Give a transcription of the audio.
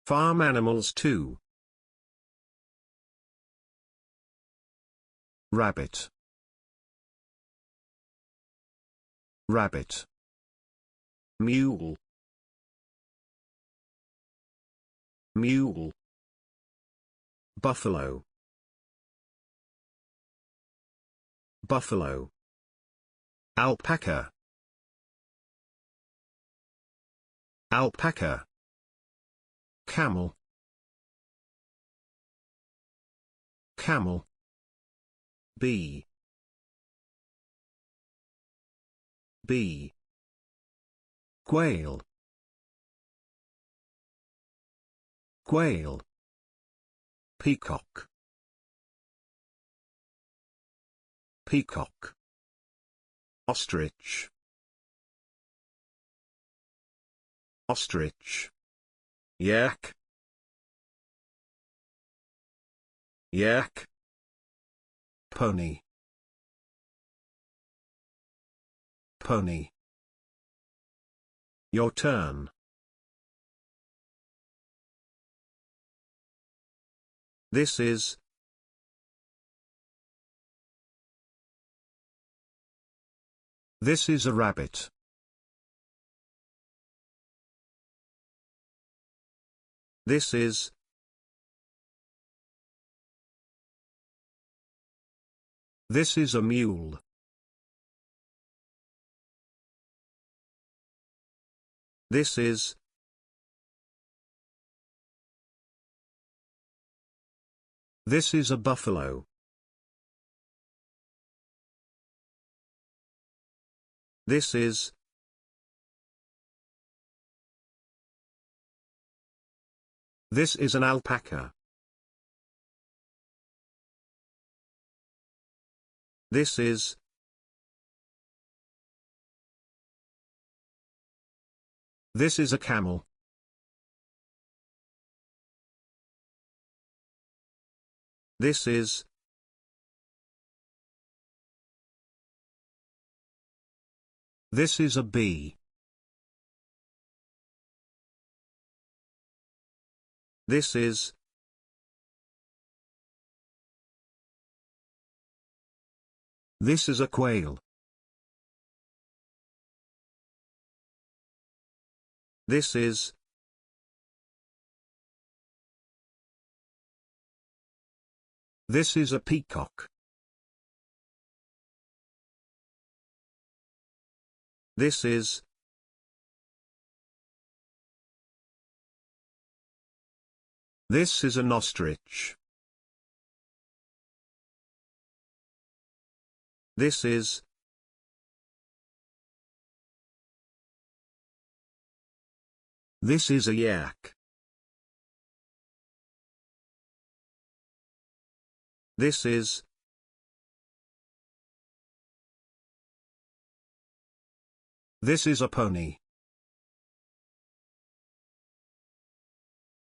Farm animals too. Rabbit. Rabbit. Mule. Mule. Buffalo. Buffalo. Alpaca. Alpaca. Camel. Camel. Bee. Bee. Quail. Quail. Peacock. Peacock. Ostrich. Ostrich. Yak. Yak. Pony. Pony. Your turn. This is. This is a rabbit. This is. This is a mule. This is. This is a buffalo. This is. This is an alpaca. This is. This is a camel. This is. This is a bee. This is. This is a quail. This is. This is a peacock. This is. This is an ostrich. This is. This is a yak. This is. This is a pony.